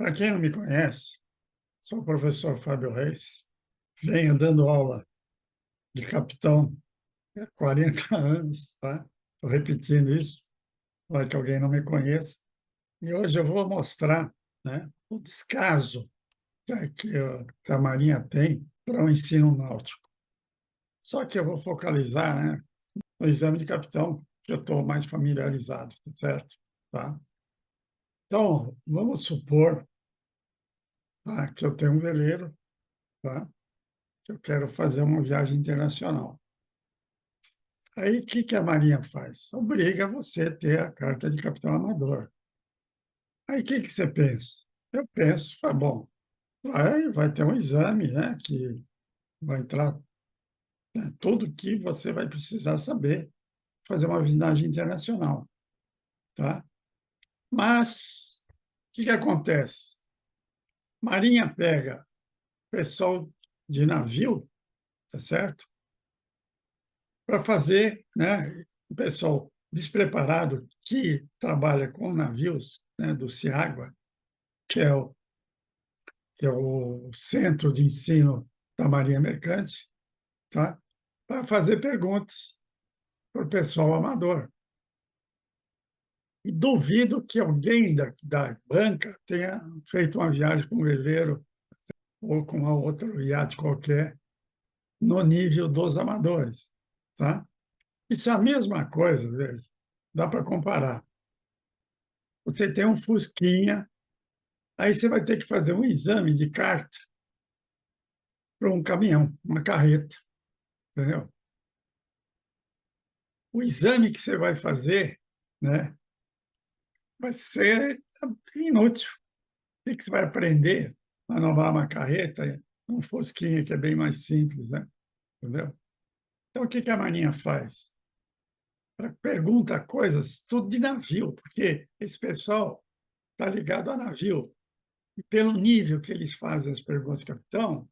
Para quem não me conhece, sou o professor Fábio Reis, venho dando aula de capitão há 40 anos, tá? Estou repetindo isso, para que alguém não me conheça. E hoje eu vou mostrar, né, o descaso que a Marinha tem para o ensino náutico. Só que eu vou focalizar, né, no exame de capitão, que eu estou mais familiarizado, certo? Tá? Então, vamos supor, tá, que eu tenho um veleiro, tá? Que eu quero fazer uma viagem internacional. Aí, o que que a Marinha faz? Obriga você a ter a carta de capitão amador. Aí, o que que você pensa? Eu penso, bom, vai ter um exame, né, que vai entrar, né, tudo que você vai precisar saber fazer uma viagem internacional, tá? Mas, o que que acontece? Marinha pega pessoal de navio, tá certo? Para fazer, né, o pessoal despreparado que trabalha com navios, né, do Ciagua, que é o centro de ensino da Marinha Mercante, tá? Para fazer perguntas para o pessoal amador. E duvido que alguém da banca tenha feito uma viagem com um veleiro ou com uma outro iate qualquer no nível dos amadores, tá? Isso é a mesma coisa, veja, dá para comparar. Você tem um Fusquinha, aí você vai ter que fazer um exame de carta para um caminhão, uma carreta, entendeu? O exame que você vai fazer, né, vai ser inútil. O que você vai aprender a manobrar uma carreta, um Fusquinha, que é bem mais simples, né? Entendeu? Então, o que que a Marinha faz? Ela pergunta coisas tudo de navio, porque esse pessoal está ligado a navio. E pelo nível que eles fazem as perguntas, capitão,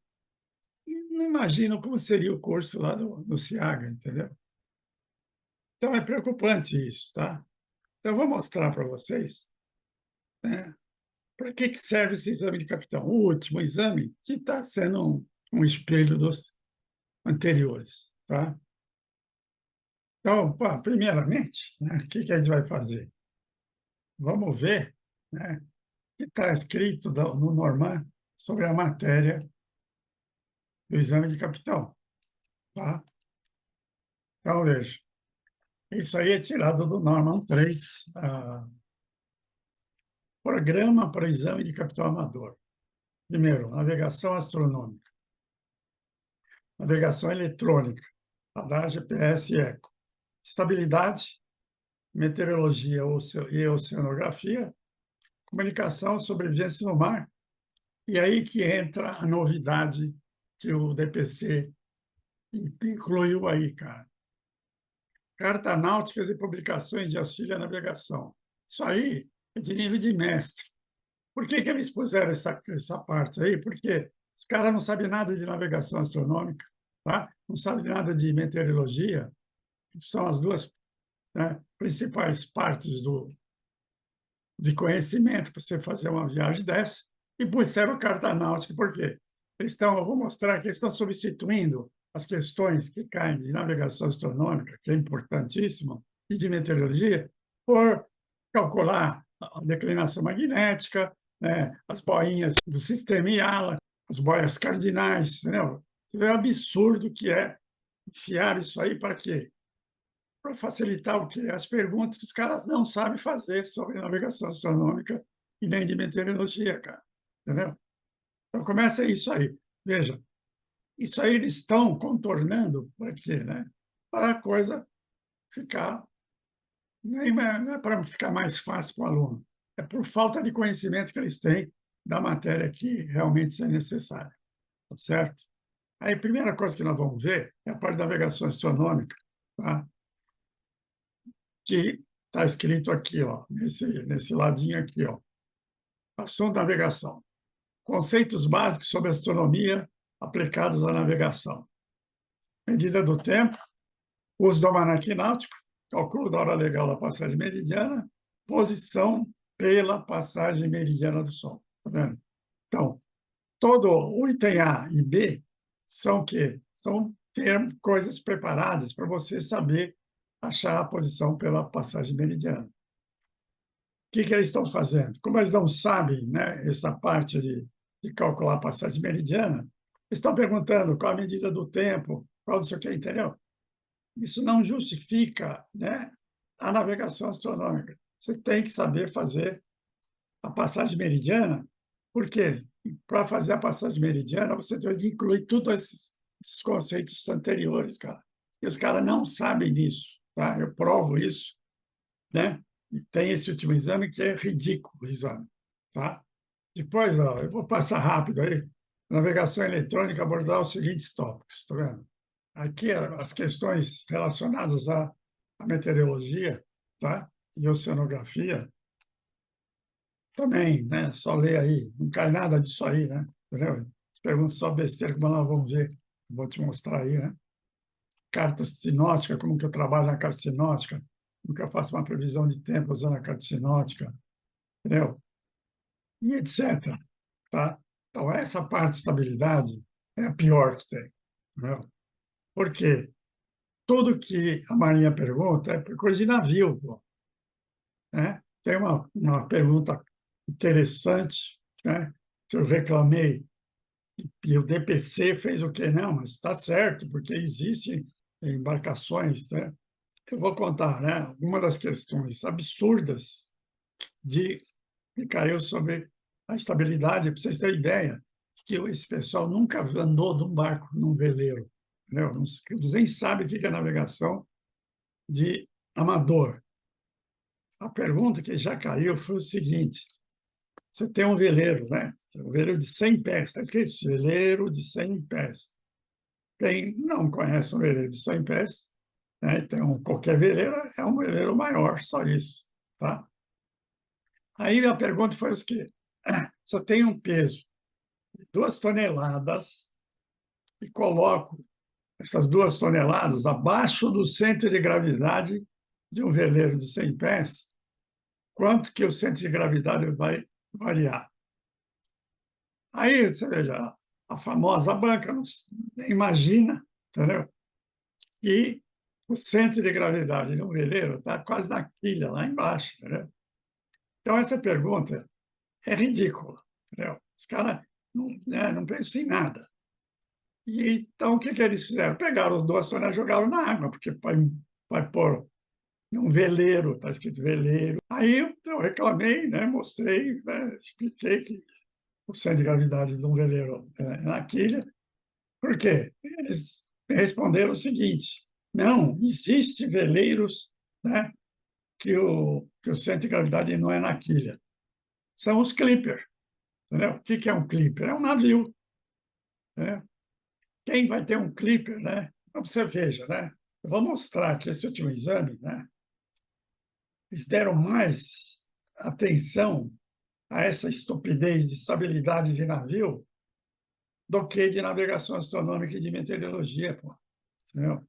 não imagino como seria o curso lá no Ciaga, entendeu? Então, é preocupante isso, tá? Então, eu vou mostrar para vocês, né, para que que serve esse exame de capitão. O último exame, que está sendo um espelho dos anteriores, tá? Então, pá, primeiramente, né, o que que a gente vai fazer? Vamos ver, né, o que está escrito no Norman sobre a matéria do exame de capitão, tá? Então, veja, isso aí é tirado do Norman 3, Programa para Exame de Capitão Amador. Primeiro, navegação astronômica, navegação eletrônica, radar, GPS e eco, estabilidade, meteorologia e oceanografia, comunicação, sobrevivência no mar, e aí que entra a novidade que o DPC incluiu aí, cara. Carta náuticas e publicações de auxílio à navegação. Isso aí é de nível de mestre. Por que que eles puseram essa parte aí? Porque os caras não sabem nada de navegação astronômica, tá? Não sabem nada de meteorologia, que são as duas, né, principais partes de conhecimento para você fazer uma viagem dessa, e puseram carta náutica, por quê? Eu vou mostrar que eles estão substituindo as questões que caem de navegação astronômica, que é importantíssimo, e de meteorologia, por calcular a declinação magnética, né, as boinhas do sistema IALA, as boias cardinais, entendeu? Você vê o absurdo que é enfiar isso aí para quê? Para facilitar o quê? As perguntas que os caras não sabem fazer sobre navegação astronômica e nem de meteorologia, cara, entendeu? Então começa isso aí. Veja, isso aí eles estão contornando para quê, né? Para a coisa ficar, nem não é para ficar mais fácil para o aluno, é por falta de conhecimento que eles têm da matéria que realmente é necessária, tá certo? Aí a primeira coisa que nós vamos ver é a parte da navegação astronômica, tá? Que está escrito aqui, ó, nesse ladinho aqui, ó. Assunto de navegação. Conceitos básicos sobre astronomia aplicados à navegação. Medida do tempo, uso do almanaque náutico, cálculo da hora legal da passagem meridiana, posição pela passagem meridiana do Sol. Tá vendo? Então, todo o item A e B são o quê? São coisas preparadas para você saber achar a posição pela passagem meridiana. O que eles estão fazendo? Como eles não sabem, né, essa parte de calcular a passagem meridiana, eles estão perguntando qual a medida do tempo, qual não sei o que, entendeu? Isso não justifica, né, a navegação astronômica. Você tem que saber fazer a passagem meridiana, porque para fazer a passagem meridiana você tem que incluir todos esses conceitos anteriores, cara. E os caras não sabem disso, tá? Eu provo isso, né? E tem esse último exame que é ridículo, o exame, tá? Depois, ó, eu vou passar rápido aí. Navegação eletrônica abordar os seguintes tópicos, tá vendo? Aqui as questões relacionadas à meteorologia, tá? E oceanografia, também, né? Só ler aí, não cai nada disso aí, né? Entendeu? Pergunta só besteira, como nós vamos ver. Vou te mostrar aí, né? Carta sinótica, como que eu trabalho na carta sinótica, como que eu faço uma previsão de tempo usando a carta sinótica, entendeu? E etc. Tá? Então, essa parte de estabilidade é a pior que tem, entendeu? Por quê? Tudo que a Marinha pergunta é por coisa de navio, pô, né? Tem uma pergunta interessante, né? Que eu reclamei, e o DPC fez o quê? Não, mas está certo, porque existem embarcações, né? Eu vou contar, né? Uma das questões absurdas que caiu sobre a estabilidade, para vocês terem ideia, que esse pessoal nunca andou num barco, num veleiro, entendeu? Eles nem sabem o que é navegação de amador. A pergunta que já caiu foi o seguinte: você tem um veleiro, né? Um veleiro de 100 pés, está escrito veleiro de 100 pés. Quem não conhece um veleiro de 100 pés, né? Então, qualquer veleiro é um veleiro maior, só isso, tá? Aí a pergunta foi o quê? Se eu tenho um peso de 2 toneladas e coloco essas 2 toneladas abaixo do centro de gravidade de um veleiro de 100 pés, quanto que o centro de gravidade vai variar? Aí, você veja, a famosa banca, nem imagina, entendeu? E o centro de gravidade de um veleiro está quase na quilha, lá embaixo, entendeu? Então, essa pergunta é ridícula, entendeu? Os caras não, né, não pensam em nada. E, então, o que eles fizeram? Pegaram os 2 toneladas e jogaram na água, porque vai pôr num veleiro, está escrito veleiro. Aí eu reclamei, né, mostrei, né, expliquei que o centro de gravidade de um veleiro é na quilha. Por quê? Eles me responderam o seguinte: não, existem veleiros, né, que o centro de gravidade não é na quilha. São os clipper, entendeu? O que é um clipper? É um navio, né? Quem vai ter um clipper, né? Então, você veja, né? Eu vou mostrar que esse último exame, né? Eles deram mais atenção a essa estupidez de estabilidade de navio do que de navegação astronômica e de meteorologia, pô. Entendeu?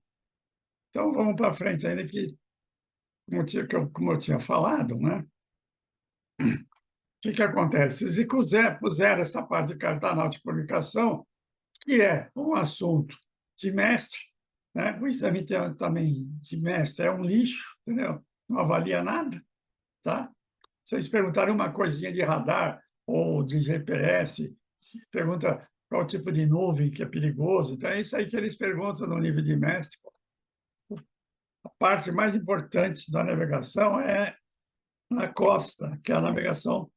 Então, vamos para frente ainda, que, como eu tinha falado, né? O que acontece? Eles puseram essa parte de carta náutica de comunicação, que é um assunto de mestre, né? O exame também de mestre é um lixo, entendeu? Não avalia nada, tá? Vocês perguntaram uma coisinha de radar ou de GPS, pergunta qual tipo de nuvem que é perigoso, então é isso aí que eles perguntam no nível de mestre. A parte mais importante da navegação é na costa, que é a navegação,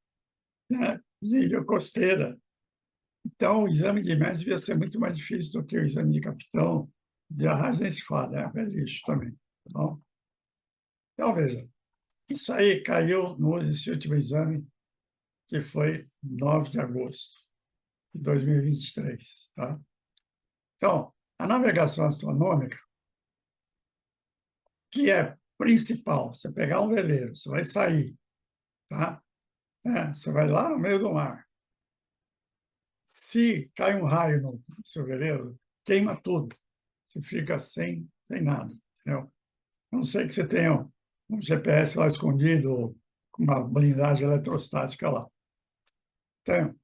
né, nível costeira. Então, o exame de mestre devia ser muito mais difícil do que o exame de capitão, de arraso nem se fala, é lixo também. Tá bom? Então, veja, isso aí caiu nesse último exame, que foi 9 de agosto de 2023. Tá? Então, a navegação astronômica, que é principal, você pegar um veleiro, você vai sair, tá? Você vai lá no meio do mar. Se cai um raio no seu veleiro, queima tudo. Você fica sem nada, entendeu? A não sei que você tenha um GPS lá escondido, com uma blindagem eletrostática lá. Então,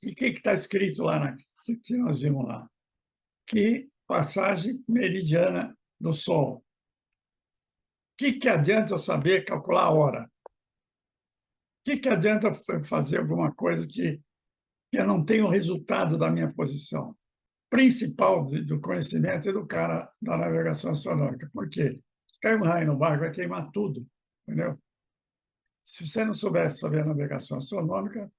e o que está escrito lá, que nós vimos lá? Que passagem meridiana do Sol. O que adianta eu saber calcular a hora? O que adianta fazer alguma coisa que eu não tenho o resultado da minha posição? Principal do conhecimento é do cara da navegação astronômica. Por quê? Se cair um raio no barco, vai queimar tudo, entendeu? Se você não soubesse sobre a navegação astronômica,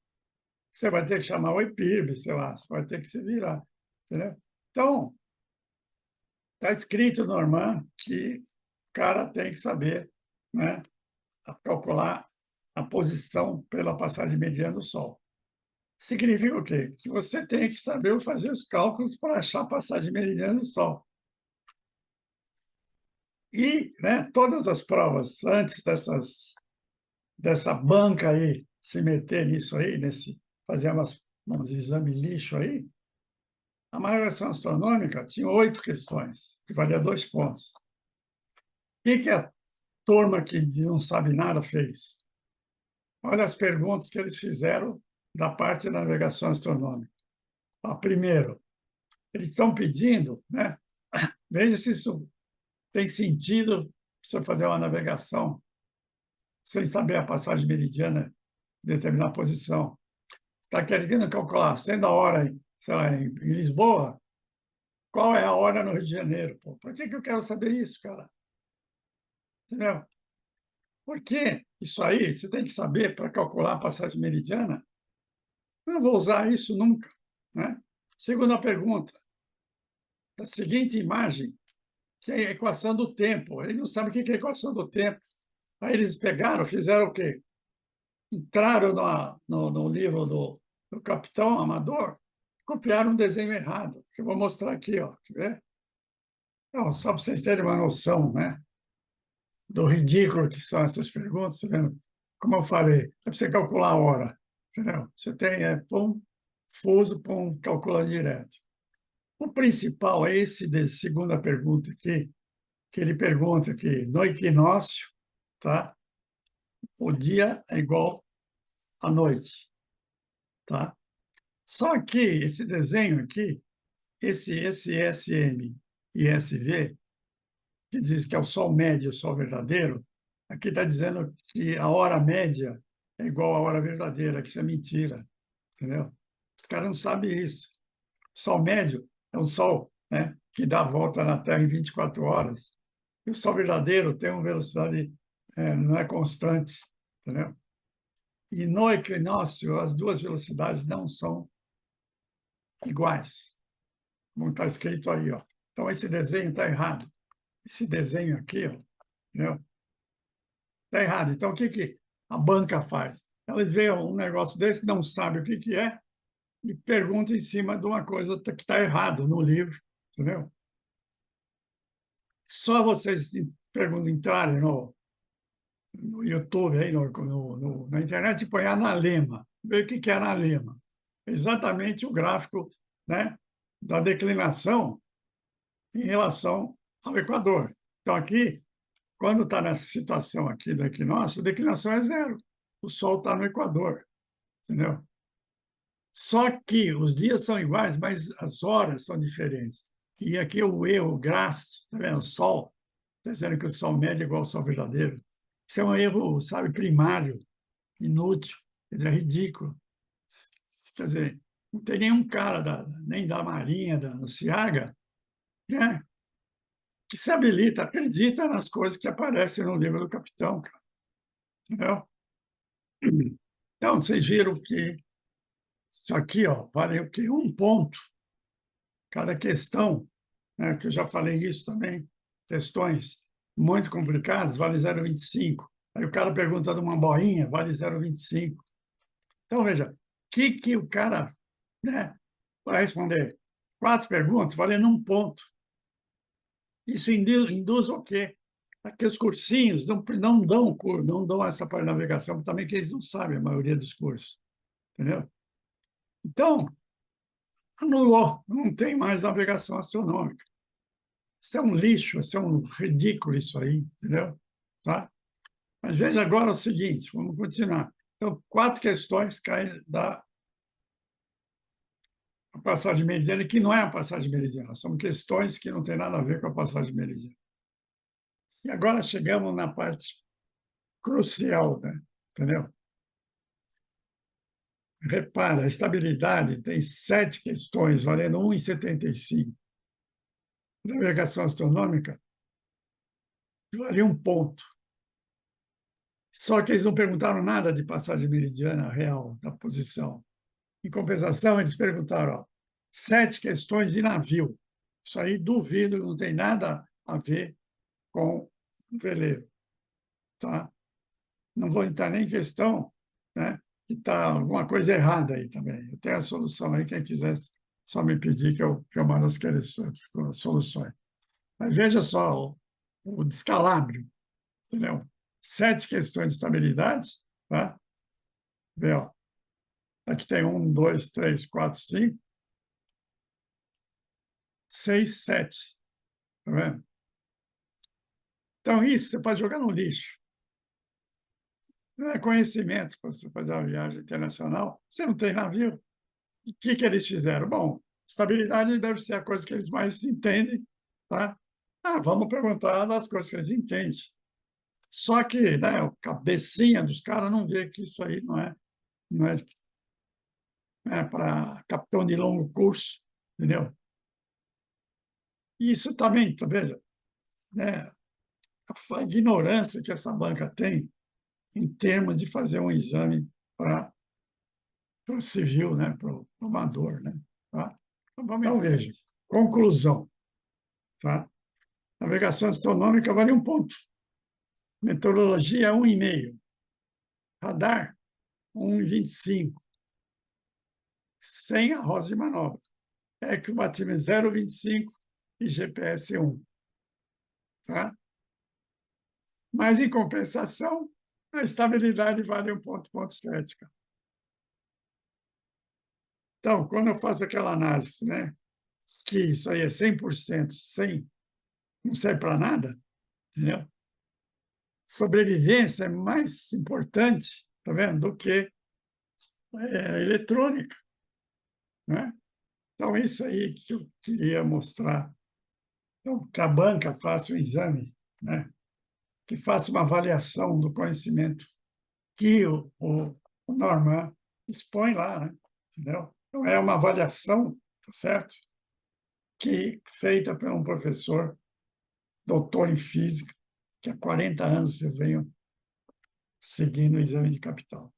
você vai ter que chamar o IPIRB, sei lá, você vai ter que se virar, entendeu? Então, está escrito no Norman que o cara tem que saber, né, calcular a posição pela passagem mediana do Sol. Significa o quê? Que você tem que saber fazer os cálculos para achar a passagem meridiana do Sol. E, né, todas as provas antes dessa banca aí se meter nisso aí, fazer uns exame lixo aí, a navegação astronômica tinha 8 questões, que valia 2 pontos. O que a turma que não sabe nada fez? Olha as perguntas que eles fizeram da parte da navegação astronômica. Primeiro, eles estão pedindo, né? Veja se isso tem sentido você fazer uma navegação sem saber a passagem meridiana de determinada posição. Está querendo calcular, sendo a hora, sei lá, em Lisboa, qual é a hora no Rio de Janeiro? Pô, por que eu quero saber isso, cara? Entendeu? Porque isso aí você tem que saber para calcular a passagem meridiana. Eu não vou usar isso nunca, né? Segunda pergunta, a seguinte imagem, que é a equação do tempo. Ele não sabe o que é a equação do tempo. Aí eles pegaram, fizeram o quê? Entraram no livro do Capitão Amador, copiaram um desenho errado, que eu vou mostrar aqui, ó. Quer ver? Então, só para vocês terem uma noção, né, do ridículo que são essas perguntas, tá vendo? Como eu falei, é para você calcular a hora, entendeu? Você tem, pum, fuso, pum, calcula direto. O principal é esse de segunda pergunta aqui, que ele pergunta aqui, no equinócio, tá? O dia é igual à noite, tá? Só que esse desenho aqui, esse SM e SV, que diz que é o Sol médio e o Sol verdadeiro, aqui está dizendo que a hora média é igual à hora verdadeira, que isso é mentira, entendeu? Os caras não sabem isso. O Sol médio é um Sol, né, que dá a volta na Terra em 24 horas. E o Sol verdadeiro tem uma velocidade, não é constante, entendeu? E no equinócio, as duas velocidades não são iguais, como está escrito aí, ó. Então, esse desenho está errado. Esse desenho aqui, ó, entendeu? Está errado. Então, o que a banca faz? Ela vê um negócio desse, não sabe o que é, e pergunta em cima de uma coisa que está errada no livro, entendeu? Só vocês entrarem no YouTube, aí, na internet, e põe analema, vê o que é analema. Exatamente o gráfico, né, da declinação em relação ao Equador. Então, aqui, quando está nessa situação aqui do equinócio, a declinação é zero. O Sol está no Equador, entendeu? Só que os dias são iguais, mas as horas são diferentes. E aqui o erro graço, tá vendo? O Sol, está dizendo que o Sol médio é igual ao Sol verdadeiro. Isso é um erro, sabe, primário, inútil, é ridículo. Quer dizer, não tem nenhum cara nem da Marinha, da Ciaga, né, que se habilita, acredita nas coisas que aparecem no livro do capitão, cara. Entendeu? Então, vocês viram que isso aqui, ó, vale o quê? Um ponto. Cada questão, né, que eu já falei isso também, questões muito complicadas, vale 0,25. Aí o cara pergunta de uma boinha, vale 0,25. Então, veja, o que o cara, né, vai responder? 4 perguntas, valendo um ponto. Isso induz o quê? Aqueles cursinhos não dão essa parte de navegação, também que eles não sabem a maioria dos cursos, entendeu? Então, anulou, não tem mais navegação astronômica. Isso é um lixo, isso é um ridículo isso aí, entendeu? Tá? Mas veja agora o seguinte, vamos continuar. Então, 4 questões caem a passagem meridiana, que não é a passagem meridiana, são questões que não têm nada a ver com a passagem meridiana. E agora chegamos na parte crucial, né? Entendeu? Repara, a estabilidade tem 7 questões, valendo 1,75. Navegação astronômica valia 1 ponto. Só que eles não perguntaram nada de passagem meridiana real da posição. Em compensação, eles perguntaram, ó, 7 questões de navio. Isso aí, duvido, não tem nada a ver com o veleiro. Tá? Não vou entrar nem em questão, né, que está alguma coisa errada aí também. Eu tenho a solução aí, quem quiser só me pedir que eu mando as soluções. Mas veja só o descalabro, entendeu? 7 questões de estabilidade, tá? Vê, ó. Aqui tem 1, 2, 3, 4, 5, 6, 7. Tá vendo? Então, isso você pode jogar no lixo. Não é conhecimento para você fazer uma viagem internacional. Você não tem navio. E o que eles fizeram? Bom, estabilidade deve ser a coisa que eles mais entendem, tá? Ah, vamos perguntar das coisas que eles entendem. Só que, né, a cabecinha dos caras não vê que isso aí não é, para capitão de longo curso, entendeu? E isso também, tá, veja, né, a ignorância que essa banca tem em termos de fazer um exame para o civil, né, para o amador, né? Tá? Então, veja, conclusão, tá? Navegação astronômica vale 1 ponto. Meteorologia, 1,5. Radar, 1,25. Sem a roda de manobra. Equibatismo 0,25 e GPS 1. Tá? Mas, em compensação, a estabilidade vale 1,7. Então, quando eu faço aquela análise, né, que isso aí é 100% sem, não serve para nada, entendeu? Sobrevivência é mais importante, tá vendo, do que eletrônica, né? Então, isso aí que eu queria mostrar. Então, que a banca faça um exame, né? Que faça uma avaliação do conhecimento que o Norman expõe lá, né? Entendeu? Então, é uma avaliação, tá certo? Que feita por um professor, doutor em física, que há 40 anos eu venho seguindo o exame de capital.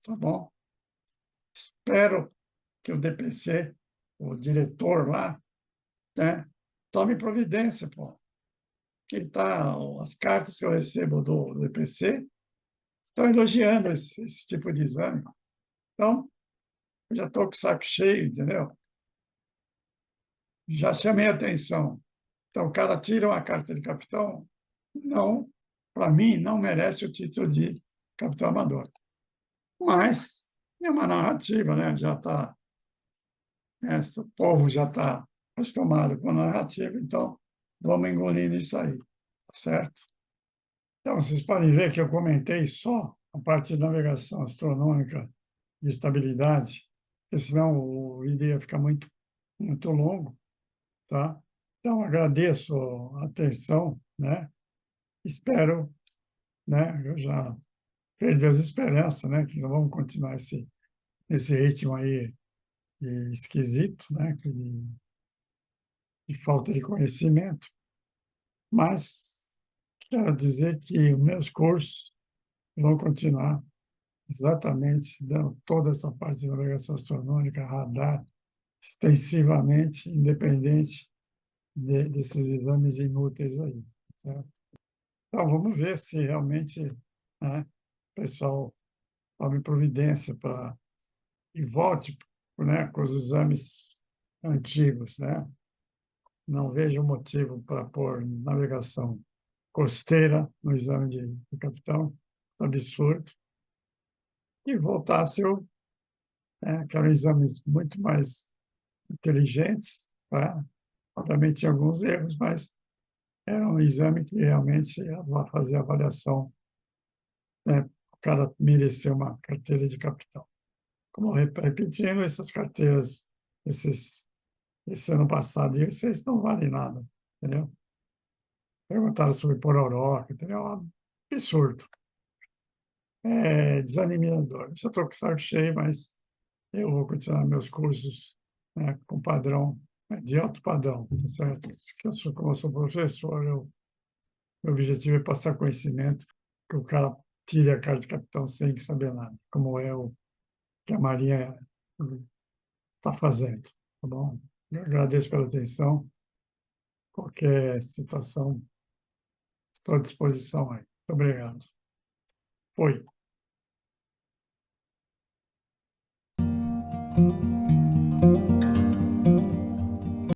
Tá bom? Espero que o DPC, o diretor lá, né, tome providência, pô. Ele tá, as cartas que eu recebo do DPC estão elogiando esse tipo de exame. Então, eu já estou com o saco cheio, entendeu? Já chamei a atenção. Então, o cara tira uma carta de capitão, não, para mim, não merece o título de capitão amador. Mas é uma narrativa, né? Já está, o povo já está acostumado com a narrativa, então vamos engolindo isso aí, tá certo? Então, vocês podem ver que eu comentei só a parte de navegação astronômica de estabilidade, porque senão o vídeo ia ficar muito longo, tá? Então, agradeço a atenção, né? Espero, né? Eu já perdi as esperanças, né? Que não vamos continuar esse ritmo aí esquisito, né? De falta de conhecimento, mas quero dizer que os meus cursos vão continuar exatamente dando toda essa parte de navegação astronômica, radar, extensivamente, independente desses exames inúteis aí. Certo? Então, vamos ver se realmente, né, o pessoal tome providência para e volte, né, com os exames antigos, né? Não vejo motivo para pôr navegação costeira no exame de capitão, absurdo, e voltasse eu, né, que eram exames muito mais inteligentes, tá? Obviamente tinha alguns erros, mas era um exame que realmente ia fazer a avaliação, né? O cara mereceu uma carteira de capitão. Como repetindo, essas carteiras esse ano passado, e vocês não valem nada, entendeu? Perguntaram sobre pororoca, entendeu? Absurdo. É desanimador. Já estou com o saco cheio, mas eu vou continuar meus cursos, né, com padrão, de alto padrão, tá certo? Como eu sou professor, meu objetivo é passar conhecimento, que o cara tire a carta de capitão sem saber nada, como é o que a Marinha está fazendo, tá bom? Eu agradeço pela atenção. Qualquer situação, estou à disposição aí. Muito obrigado. Foi.